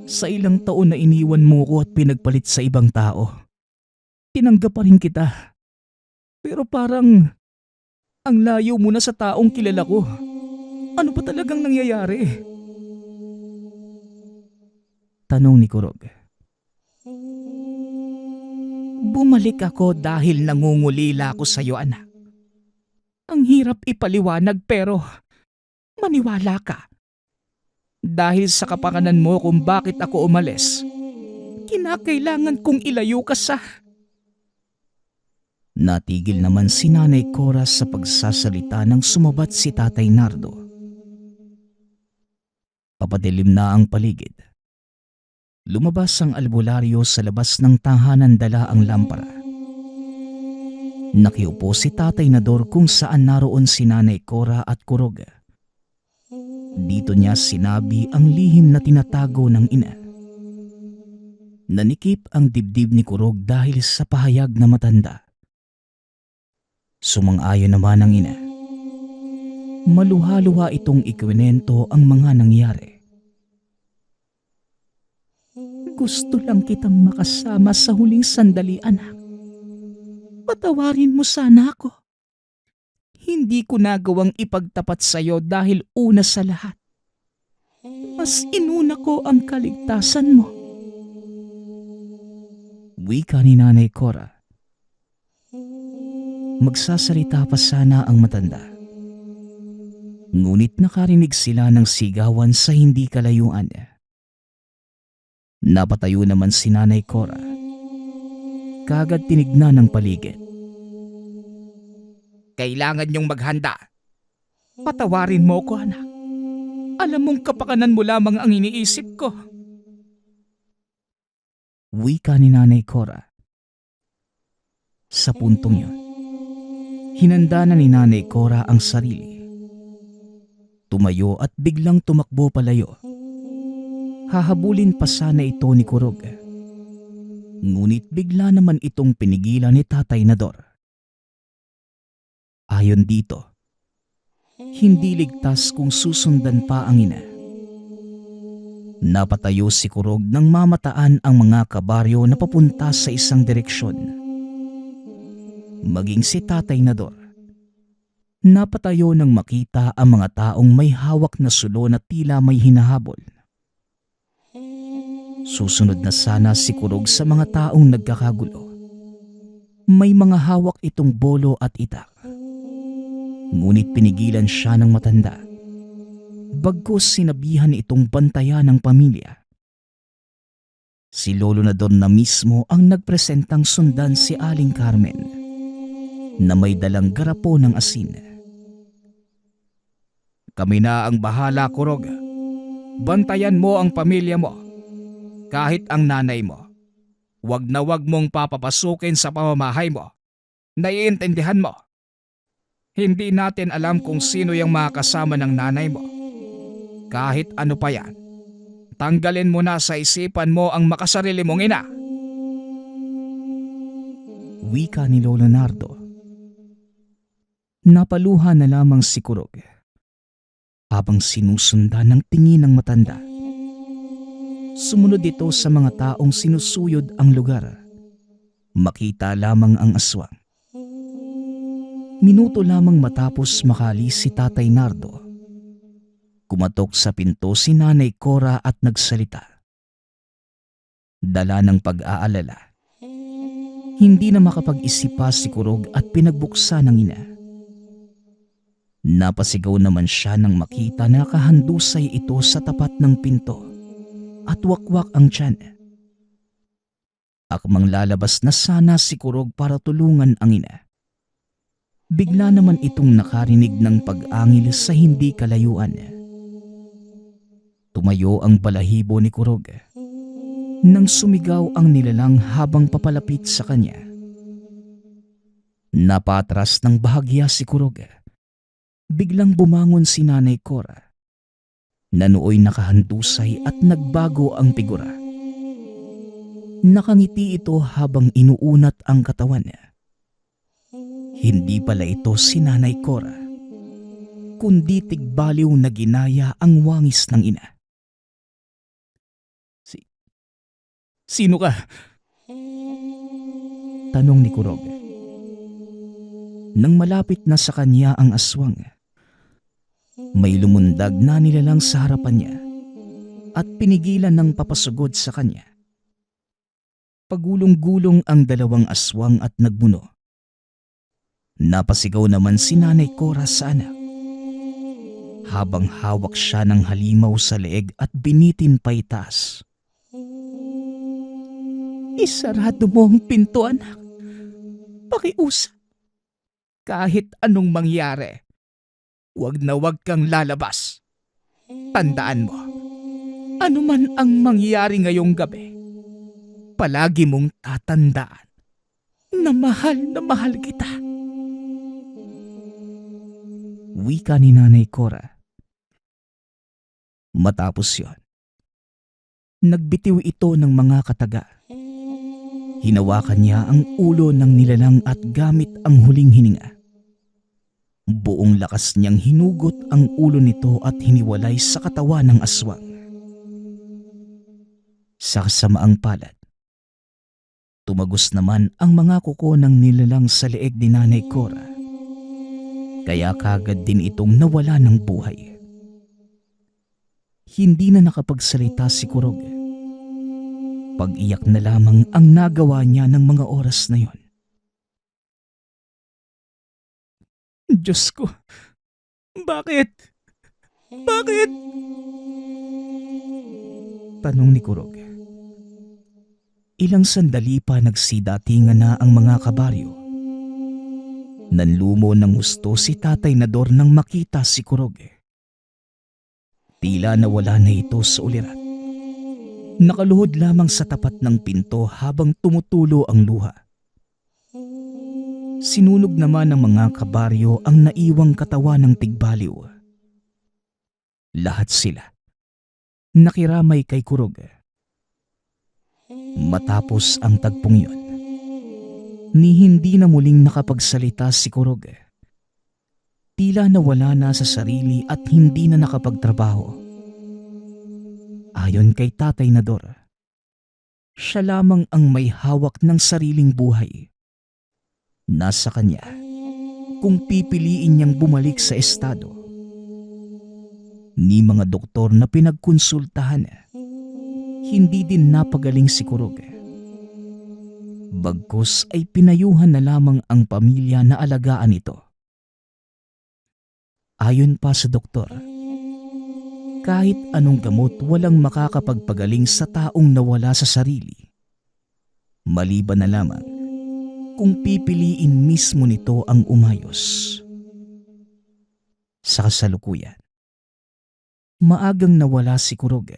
Sa ilang taon na iniwan mo ko at pinagpalit sa ibang tao, tinanggap pa rin kita. Pero parang ang layo mo na sa taong kilala ko. Ano ba talagang nangyayari? Tanong ni Kurog. Bumalik ako dahil nangungulila ako sa iyo, anak. Ang hirap ipaliwanag pero maniwala ka. Dahil sa kapakanan mo kung bakit ako umalis, kinakailangan kong ilayo ka sa... Natigil naman si Nanay Cora sa pagsasalita nang sumabat si Tatay Nardo. Papadilim na ang paligid. Lumabas ang albularyo sa labas ng tahanan, dala ang lampara. Nakiupo si Tatay Nador kung saan naroon si Nanay Cora at Kurog. Dito niya sinabi ang lihim na tinatago ng ina. Nanikip ang dibdib ni Kurog dahil sa pahayag na matanda. Sumang-ayon naman ang ina. Maluha-luha itong ikwinento ang mga nangyari. Gusto lang kitang makasama sa huling sandali, anak. Patawarin mo sana ako. Hindi ko nagawang ipagtapat sa iyo dahil una sa lahat, mas inuna ko ang kaligtasan mo. Wika ni Nanay Cora. Magsasalita pa sana ang matanda. Ngunit nakarinig sila ng sigawan sa hindi kalayuan. Napatayo naman si Nanay Cora. Kaagad tinignan ng paligid. Kailangan niyong maghanda. Patawarin mo ko, anak. Alam mong kapakanan mo lamang ang iniisip ko. Wika ni Nanay Cora. Sa puntong yun, hinanda na ni Nanay Cora ang sarili. Tumayo at biglang tumakbo palayo. Hahabulin pa sana ito ni Kurog. Ngunit bigla naman itong pinigilan ni Tatay Nador. Ayon dito, hindi ligtas kung susundan pa ang ina. Napatayo si Kurog nang mamataan ang mga kabaryo na papunta sa isang direksyon. Maging si Tatay Nador. Napatayo nang makita ang mga taong may hawak na sulo na tila may hinahabol. Susunod na sana si Kurog sa mga taong nagkakagulo. May mga hawak itong bolo at itak. Ngunit pinigilan siya ng matanda. Bagkus sinabihan itong bantayan ng pamilya. Si Lolo Nador na mismo ang nagpresentang sundan si Aling Carmen na may dalang garapo ng asin. Kami na ang bahala, Kurog. Bantayan mo ang pamilya mo. Kahit ang nanay mo. Wag na wag mong papapasukin sa pamamahay mo. Naiintindihan mo? Hindi natin alam kung sino yung mga kasama ng nanay mo. Kahit ano pa yan, tanggalin mo na sa isipan mo ang makasarili mong ina. Wika ni Lolo Nardo. Napaluha na lamang si Kurog habang sinusundan ng tingin ng matanda. Sumunod ito sa mga taong sinusuyod ang lugar. Makita lamang ang aswang. Minuto lamang matapos makalis si Tatay Nardo. Kumatok sa pinto si Nanay Cora at nagsalita. Dala ng pag-aalala. Hindi na makapag-isip pa si Kurog at pinagbuksan ng ina. Napasigaw naman siya nang makita na nakahandusay ito sa tapat ng pinto at wakwak ang tiyan. Akmang lalabas na sana si Kurog para tulungan ang ina. Bigla naman itong nakarinig ng pag-angil sa hindi kalayuan. Tumayo ang balahibo ni Kurog nang sumigaw ang nilalang habang papalapit sa kanya. Napatras ng bahagya si Kurog. Biglang bumangon si Nanay Cora na nooy nakahandusay at nagbago ang figura. Nakangiti ito habang inuunat ang katawan niya. Hindi pala ito si Nanay Cora, kundi tigbaliw na ginaya ang wangis ng ina. Sino ka? Tanong ni Kurog. Nang malapit na sa kanya ang aswang, may lumundag na nilalang sa harapan niya at pinigilan ng papasugod sa kanya. Pagulong-gulong ang dalawang aswang at nagbuno. Napasigaw naman si Nanay Cora sa anak, habang hawak siya ng halimaw sa leeg at binitin pa itaas. Isarado mo ang pinto, anak. Pakiusap. Kahit anong mangyari, wag na wag kang lalabas. Tandaan mo, ano man ang mangyari ngayong gabi, palagi mong tatandaan na mahal kita. Wika ni Nanay Cora. Matapos yon, nagbitiw ito ng mga kataga. Hinawakan niya ang ulo ng nilalang at gamit ang huling hininga. Buong lakas niyang hinugot ang ulo nito at hiniwalay sa katawan ng aswang. Sa kasamaang palad, tumagos naman ang mga kuko ng nilalang sa leeg ni Nanay Cora. Kaya kagad din itong nawala ng buhay. Hindi na nakapagsalita si Kurog. Pag-iyak na lamang ang nagawa niya ng mga oras na yon. Diyos ko, bakit? Bakit? Tanong ni Kurog. Ilang sandali pa nagsidatingan na ang mga kabaryo. Nanlumo ng husto si Tatay Nador nang makita si Kurog. Tila nawala na ito sa ulirat. Nakaluhod lamang sa tapat ng pinto habang tumutulo ang luha. Sinunog naman ng mga kabaryo ang naiwang katawan ng tigbaliw. Lahat sila nakiramay kay Kurog. Matapos ang tagpong yun, ni hindi na muling nakapagsalita si Kurog. Tila nawala na sa sarili at hindi na nakapagtrabaho. Ayon kay Tatay Nador, siya lamang ang may hawak ng sariling buhay. Nasa kanya kung pipiliin niyang bumalik sa estado. Ni mga doktor na pinagkonsultahan, hindi din napagaling si Kurog. Bagkus ay pinayuhan na lamang ang pamilya na alagaan ito. Ayon pa sa doktor, kahit anong gamot walang makakapagpagaling sa taong nawala sa sarili. Maliban na lamang kung pipiliin mismo nito ang umayos. Sa kasalukuyan, maagang nawala si Kurog.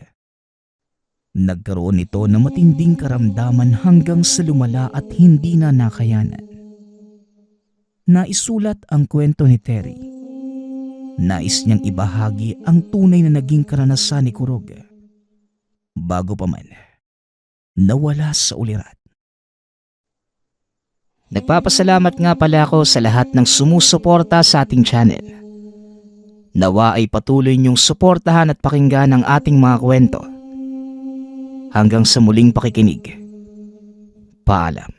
Nagkaroon ito ng matinding karamdaman hanggang sa lumala at hindi na nakayanan. Naisulat ang kwento ni Terry. Nais niyang ibahagi ang tunay na naging karanasan ni Kurog bago pa man nawala sa ulirat. Nagpapasalamat nga pala ako sa lahat ng sumusuporta sa ating channel. Nawa ay patuloy niyong suportahan at pakinggan ang ating mga kwento. Hanggang sa muling pakikinig. Paalam.